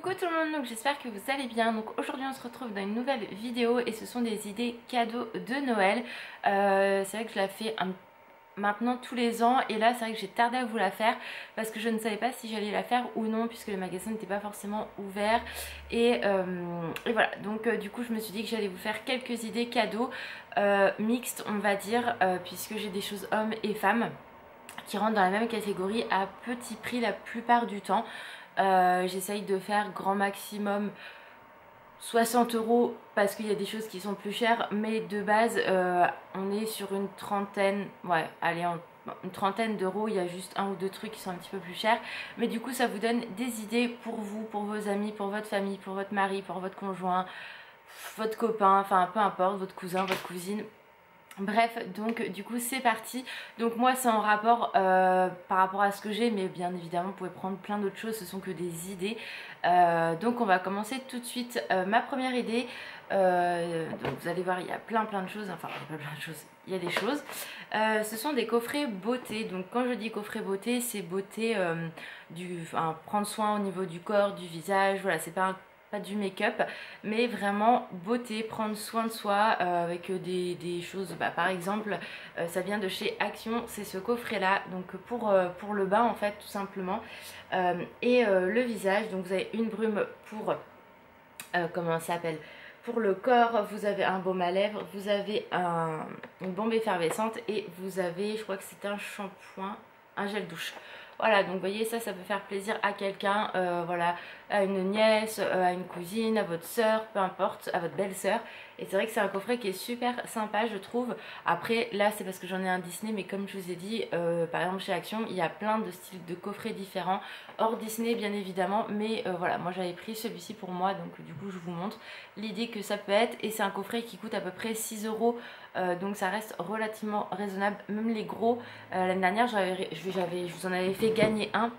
Coucou tout le monde, donc j'espère que vous allez bien. Donc aujourd'hui on se retrouve dans une nouvelle vidéo et ce sont des idées cadeaux de Noël. C'est vrai que je la fais maintenant tous les ans et là c'est vrai que j'ai tardé à vous la faire parce que je ne savais pas si j'allais la faire ou non puisque le magasin n'était pas forcément ouvert et voilà, donc du coup je me suis dit que j'allais vous faire quelques idées cadeaux mixtes on va dire, puisque j'ai des choses hommes et femmes qui rentrent dans la même catégorie à petit prix la plupart du temps. J'essaye de faire grand maximum 60 € parce qu'il y a des choses qui sont plus chères, mais de base on est sur une trentaine, ouais allez une trentaine d'euros. Il y a juste un ou deux trucs qui sont un petit peu plus chers, mais du coup ça vous donne des idées pour vous, pour vos amis, pour votre famille, pour votre mari, pour votre conjoint, votre copain, enfin peu importe, votre cousin, votre cousine. Bref, donc du coup c'est parti. Donc moi c'est en rapport par rapport à ce que j'ai, mais bien évidemment vous pouvez prendre plein d'autres choses, ce sont que des idées. Donc on va commencer tout de suite. Ma première idée, donc vous allez voir il y a plein de choses, enfin il y a pas plein de choses, il y a des choses. Ce sont des coffrets beauté. Donc quand je dis coffret beauté, c'est beauté prendre soin au niveau du corps, du visage, voilà, c'est pas du make-up, mais vraiment beauté, prendre soin de soi avec des choses, par exemple ça vient de chez Action, c'est ce coffret là, donc pour le bain en fait tout simplement, et le visage. Donc vous avez une brume pour comment ça s'appelle, pour le corps, vous avez un baume à lèvres, vous avez une bombe effervescente et vous avez, je crois que c'est un shampoing, un gel douche. Voilà, donc vous voyez, ça peut faire plaisir à quelqu'un, voilà, à une nièce, à une cousine, à votre soeur, peu importe, à votre belle-sœur. Et c'est vrai que c'est un coffret qui est super sympa, je trouve. Après, là, c'est parce que j'en ai un Disney, mais comme je vous ai dit, par exemple chez Action, il y a plein de styles de coffrets différents, hors Disney bien évidemment. Mais voilà, moi j'avais pris celui-ci pour moi, donc du coup je vous montre l'idée que ça peut être. Et c'est un coffret qui coûte à peu près 6 €. Donc ça reste relativement raisonnable, même les gros. L'année dernière je vous en avais fait gagner un,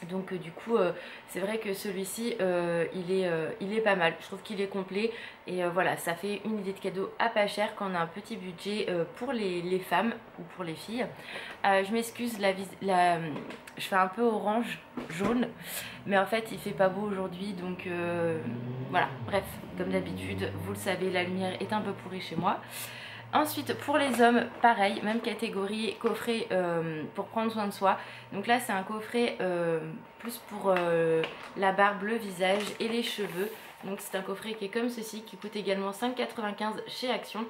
donc du coup c'est vrai que celui-ci il est pas mal, je trouve qu'il est complet et voilà, ça fait une idée de cadeau à pas cher quand on a un petit budget pour les femmes ou pour les filles. Je m'excuse, je fais un peu orange jaune, mais en fait il fait pas beau aujourd'hui, donc voilà, bref, comme d'habitude vous le savez, la lumière est un peu pourrie chez moi. Ensuite pour les hommes, pareil, même catégorie, coffret pour prendre soin de soi. Donc là c'est un coffret plus pour la barbe, le visage et les cheveux. Donc c'est un coffret qui est comme ceci, qui coûte également 5,95 € chez Action.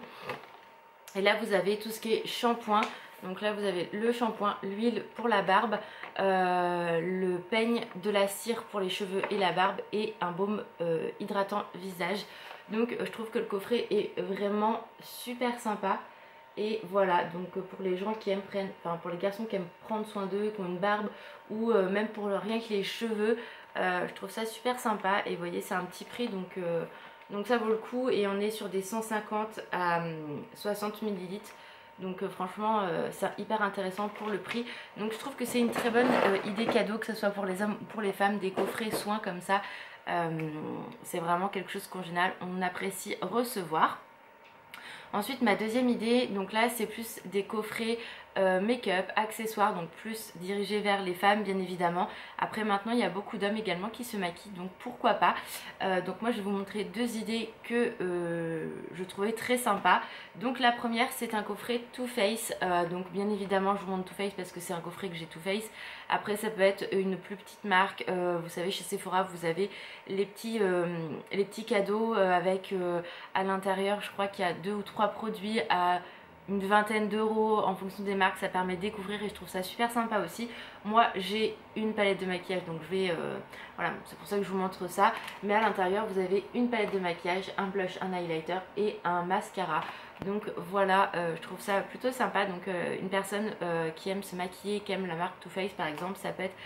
Et là vous avez tout ce qui est shampoing. Donc là vous avez le shampoing, l'huile pour la barbe, le peigne, de la cire pour les cheveux et la barbe et un baume hydratant visage. Donc je trouve que le coffret est vraiment super sympa. Et voilà, donc pour les gens qui aiment pour les garçons qui aiment prendre soin d'eux, qui ont une barbe, ou même pour rien que les cheveux, je trouve ça super sympa. Et vous voyez c'est un petit prix, donc ça vaut le coup. Et on est sur des 150 à 60 ml. Donc franchement c'est hyper intéressant pour le prix. Donc je trouve que c'est une très bonne idée cadeau, que ce soit pour les hommes ou pour les femmes, des coffrets soins comme ça. C'est vraiment quelque chose qu'en général on apprécie recevoir. Ensuite ma deuxième idée, donc là c'est plus des coffrets make-up, accessoires, donc plus dirigés vers les femmes bien évidemment. Après maintenant il y a beaucoup d'hommes également qui se maquillent, donc pourquoi pas. Donc moi je vais vous montrer deux idées que je trouvais très sympa. Donc la première c'est un coffret Too Faced, donc bien évidemment je vous montre Too Faced parce que c'est un coffret que j'ai Too Faced. Après ça peut être une plus petite marque, vous savez chez Sephora vous avez les petits cadeaux avec à l'intérieur, je crois qu'il y a 2 ou 3 produits à une vingtaine d'euros en fonction des marques. Ça permet de découvrir et je trouve ça super sympa aussi. Moi j'ai une palette de maquillage, donc je vais voilà, c'est pour ça que je vous montre ça. Mais à l'intérieur vous avez une palette de maquillage, un blush, un highlighter et un mascara. Donc voilà, je trouve ça plutôt sympa. Donc une personne qui aime se maquiller, qui aime la marque Too Faced par exemple, ça peut être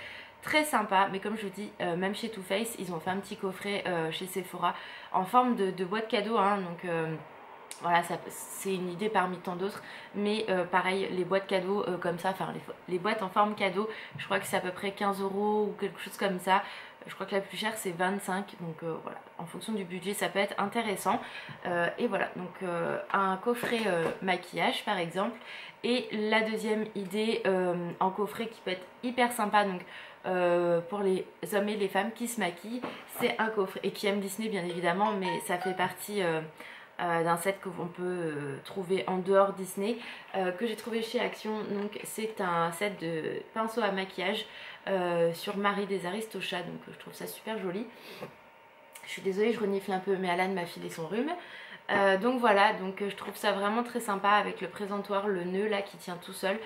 très sympa. Mais comme je vous dis, même chez Too Faced ils ont fait un petit coffret chez Sephora en forme de boîte cadeau, hein, donc voilà, c'est une idée parmi tant d'autres. Mais pareil, les boîtes cadeaux comme ça, enfin les boîtes en forme cadeau, je crois que c'est à peu près 15 € ou quelque chose comme ça. Je crois que la plus chère c'est 25, donc voilà, en fonction du budget ça peut être intéressant. Et voilà, donc un coffret maquillage par exemple. Et la deuxième idée en coffret qui peut être hyper sympa, donc pour les hommes et les femmes qui se maquillent. C'est un coffret et qui aiment Disney bien évidemment, mais ça fait partie d'un set que l'on peut trouver en dehors Disney, que j'ai trouvé chez Action. Donc c'est un set de pinceaux à maquillage sur Marie des Aristochats, donc je trouve ça super joli. Je suis désolée, je renifle un peu, mais Alan m'a filé son rhume. Donc voilà, donc je trouve ça vraiment très sympa avec le présentoir, le nœud là qui tient tout seul.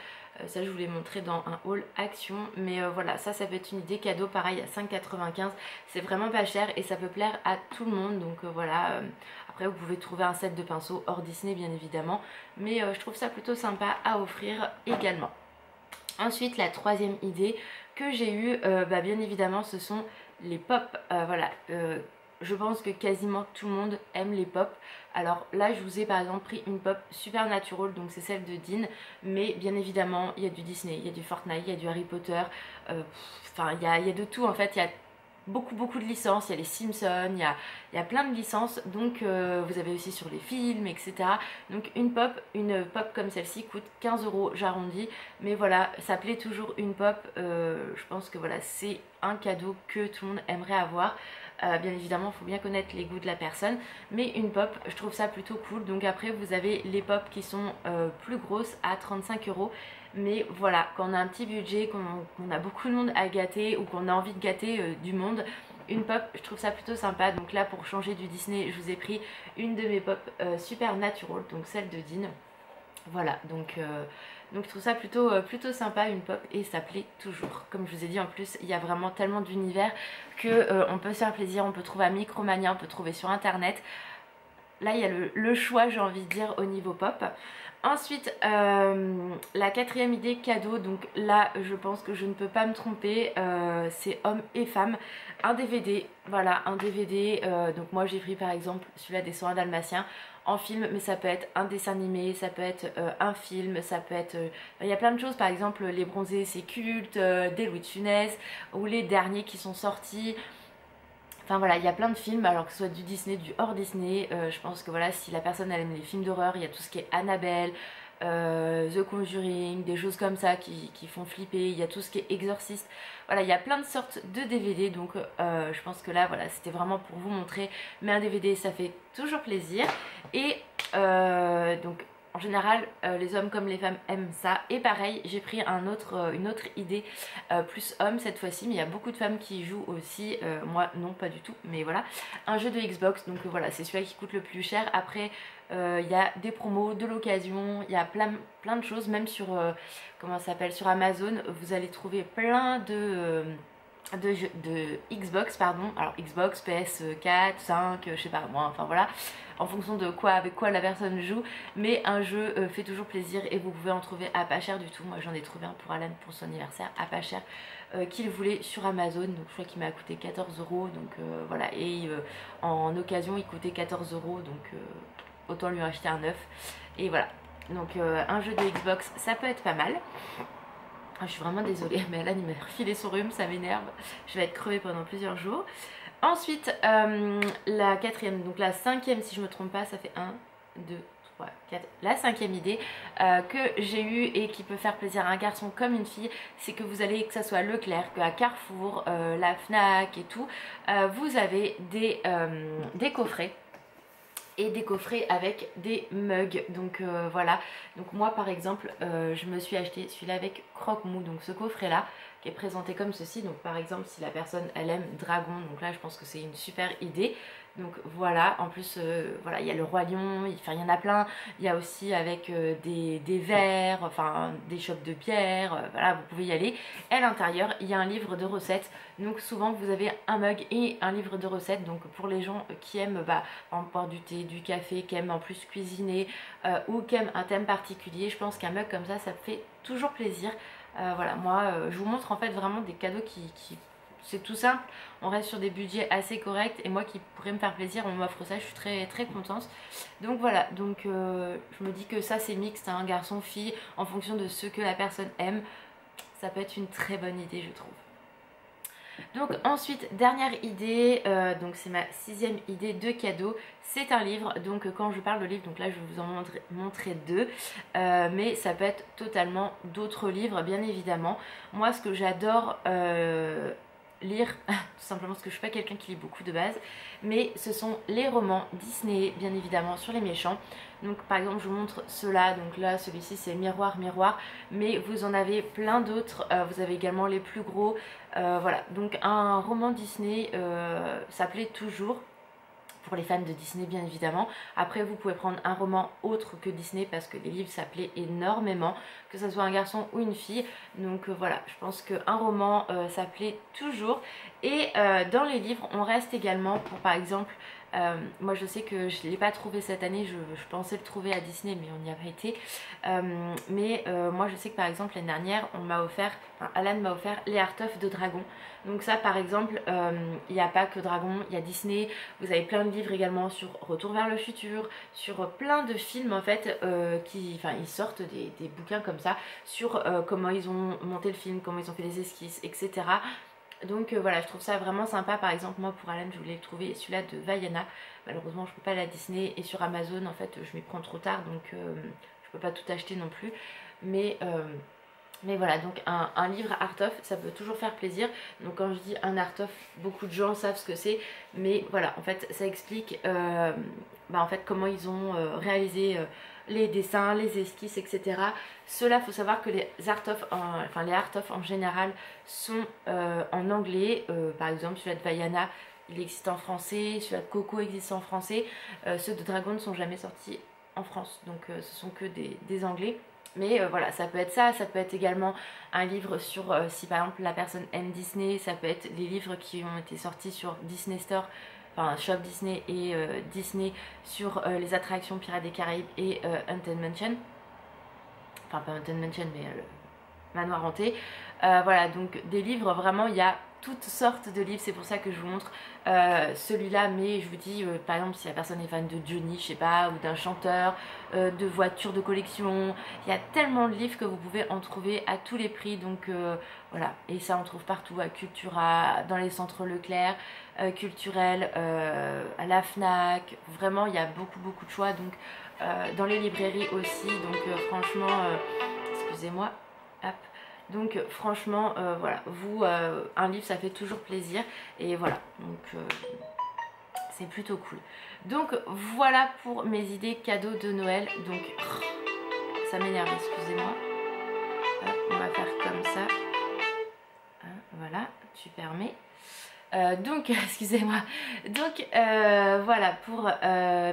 Ça je vous l'ai montré dans un haul Action, mais voilà, ça peut être une idée cadeau, pareil à 5,95 €. C'est vraiment pas cher et ça peut plaire à tout le monde, donc voilà. Après vous pouvez trouver un set de pinceaux hors Disney bien évidemment, mais je trouve ça plutôt sympa à offrir également. Ensuite, la troisième idée que j'ai eue, bien évidemment ce sont les pop. Voilà, je pense que quasiment tout le monde aime les pop. Alors là je vous ai par exemple pris une pop Supernatural, donc c'est celle de Dean, mais bien évidemment il y a du Disney, il y a du Fortnite, il y a du Harry Potter, enfin il y a de tout en fait. Il y a beaucoup de licences, il y a les Simpsons, il y a plein de licences, donc vous avez aussi sur les films, etc. Donc une pop comme celle-ci coûte 15 €, j'arrondis, mais voilà, ça plaît toujours une pop. Je pense que voilà, c'est un cadeau que tout le monde aimerait avoir. Bien évidemment il faut bien connaître les goûts de la personne, mais une pop je trouve ça plutôt cool. Donc après vous avez les pop qui sont plus grosses à 35 €, mais voilà, quand on a un petit budget, qu'on a beaucoup de monde à gâter ou qu'on a envie de gâter du monde, une pop je trouve ça plutôt sympa. Donc là pour changer du Disney je vous ai pris une de mes pop Supernatural, donc celle de Dean. Voilà, donc je trouve ça plutôt sympa une pop et ça plaît toujours. Comme je vous ai dit, en plus il y a vraiment tellement d'univers que on peut se faire plaisir, on peut trouver à Micromania, on peut trouver sur internet. Là il y a le choix, j'ai envie de dire, au niveau pop. Ensuite la quatrième idée cadeau, donc là je pense que je ne peux pas me tromper, c'est hommes et femmes. Un DVD, voilà, un DVD, donc moi j'ai pris par exemple celui-là des 101 Dalmatiens en film, mais ça peut être un dessin animé, ça peut être un film, ça peut être... il y a plein de choses, par exemple Les Bronzés c'est culte, des Louis de Funès, ou les derniers qui sont sortis. Enfin voilà, il y a plein de films, alors que ce soit du Disney, du hors Disney. Je pense que voilà, si la personne elle aime les films d'horreur, il y a tout ce qui est Annabelle, The Conjuring, des choses comme ça qui font flipper. Il y a tout ce qui est Exorciste. Voilà, il y a plein de sortes de DVD, donc je pense que là voilà, c'était vraiment pour vous montrer. Mais un DVD ça fait toujours plaisir. Et donc en général les hommes comme les femmes aiment ça. Et pareil, j'ai pris une autre idée plus homme cette fois-ci, mais il y a beaucoup de femmes qui y jouent aussi. Moi non, pas du tout, mais voilà, un jeu de Xbox. Donc voilà, c'est celui-là qui coûte le plus cher. Après il y a des promos, de l'occasion, il y a plein de choses, même sur comment ça s'appelle, sur Amazon vous allez trouver plein de Xbox, pardon, alors Xbox, PS4, 5, je sais pas moi, enfin voilà, en fonction de quoi, avec quoi la personne joue, mais un jeu fait toujours plaisir et vous pouvez en trouver à pas cher du tout. Moi j'en ai trouvé un pour Alan pour son anniversaire à pas cher, qu'il voulait sur Amazon, donc je crois qu'il m'a coûté 14 €, donc voilà, et en occasion il coûtait 14 €, donc autant lui en acheter un neuf, et voilà, donc un jeu de Xbox ça peut être pas mal. Je suis vraiment désolée, mais Alan il m'a refilé son rhume, ça m'énerve. Je vais être crevée pendant plusieurs jours. Ensuite, la quatrième, donc la cinquième si je me trompe pas, ça fait 1, 2, 3, 4. La cinquième idée que j'ai eue et qui peut faire plaisir à un garçon comme une fille, c'est que vous allez, que ça soit Leclerc, à Carrefour, la Fnac et tout, vous avez des coffrets. Et des coffrets avec des mugs, donc voilà. Donc moi par exemple je me suis acheté celui-là avec croque-mou, donc ce coffret là qui est présenté comme ceci. Donc par exemple si la personne elle aime dragon, donc là je pense que c'est une super idée. Donc voilà, en plus voilà, il y a le roi lion, enfin il y en a plein. Il y a aussi avec des verres, enfin des chopes de bière, voilà, vous pouvez y aller. Et à l'intérieur il y a un livre de recettes, donc souvent vous avez un mug et un livre de recettes. Donc pour les gens qui aiment boire du thé, du café, qui aiment en plus cuisiner ou qui aiment un thème particulier, je pense qu'un mug comme ça fait toujours plaisir. Voilà, moi je vous montre en fait vraiment des cadeaux qui c'est tout simple, on reste sur des budgets assez corrects, et moi qui pourrais me faire plaisir, on m'offre ça, je suis très contente. Donc voilà, donc je me dis que ça c'est mixte, hein, garçon, fille, en fonction de ce que la personne aime, ça peut être une très bonne idée je trouve. Donc ensuite, dernière idée, donc c'est ma 6e idée de cadeau, c'est un livre. Donc quand je parle de livre, donc là je vais vous en montrer deux, mais ça peut être totalement d'autres livres bien évidemment. Moi ce que j'adore lire, tout simplement parce que je suis pas quelqu'un qui lit beaucoup de base, mais ce sont les romans Disney bien évidemment sur les méchants. Donc par exemple je vous montre ceux-là, donc là celui-ci c'est Miroir Miroir, mais vous en avez plein d'autres, vous avez également les plus gros, voilà. Donc un roman Disney s'appelait Toujours, pour les fans de Disney bien évidemment. Après vous pouvez prendre un roman autre que Disney parce que les livres s'appelaient énormément, que ce soit un garçon ou une fille. Donc voilà, je pense qu'un roman s'appelait Toujours. Et dans les livres on reste également pour par exemple, moi je sais que je ne l'ai pas trouvé cette année, je pensais le trouver à Disney mais on n'y a pas été. Moi je sais que par exemple l'année dernière on m'a offert, Alan m'a offert les Art of de Dragon. Donc ça par exemple, il n'y a pas que Dragon, il y a Disney, vous avez plein de livres également sur Retour vers le futur, sur plein de films en fait, ils sortent des bouquins comme ça, sur comment ils ont monté le film, comment ils ont fait les esquisses, etc. Donc voilà, je trouve ça vraiment sympa. Par exemple moi pour Alan je voulais trouver celui-là de Vaiana, malheureusement je ne peux pas la Disney, et sur Amazon en fait je m'y prends trop tard, donc je ne peux pas tout acheter non plus, mais voilà, donc un livre art of ça peut toujours faire plaisir. Donc quand je dis un art of, beaucoup de gens savent ce que c'est, mais voilà, en fait ça explique en fait comment ils ont réalisé les dessins, les esquisses, etc. Cela, faut savoir que les art of en général sont en anglais. Par exemple celui-là de Vaiana il existe en français, celui-là de Coco existe en français, ceux de Dragon ne sont jamais sortis en France, donc ce sont que des anglais. Mais voilà, ça peut être ça, ça peut être également un livre sur, si par exemple la personne aime Disney, ça peut être les livres qui ont été sortis sur Disney Store, enfin Shop Disney et Disney sur les attractions Pirates des Caraïbes et Haunted Mansion. Enfin pas Haunted Mansion mais Manoir Hanté. Voilà, donc des livres, vraiment il y a toutes sortes de livres, c'est pour ça que je vous montre celui-là, mais je vous dis par exemple si la personne est fan de Johnny, je sais pas, ou d'un chanteur, de voitures de collection, il y a tellement de livres que vous pouvez en trouver à tous les prix, donc voilà, et ça on trouve partout, à Cultura, dans les centres Leclerc, Culturel, à la Fnac, vraiment il y a beaucoup de choix, donc dans les librairies aussi, donc franchement, excusez-moi, hop. Donc franchement voilà, un livre ça fait toujours plaisir, et voilà, donc c'est plutôt cool. Donc voilà pour mes idées cadeaux de Noël. Donc ça m'énerve, excusez-moi. On va faire comme ça, voilà, tu permets. Donc excusez-moi, donc voilà pour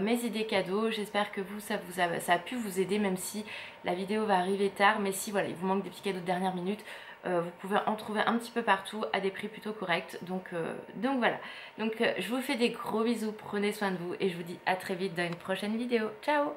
mes idées cadeaux. J'espère que ça a pu vous aider, même si la vidéo va arriver tard, mais si voilà il vous manque des petits cadeaux de dernière minute, vous pouvez en trouver un petit peu partout à des prix plutôt corrects, donc voilà, donc je vous fais des gros bisous, prenez soin de vous et je vous dis à très vite dans une prochaine vidéo. Ciao.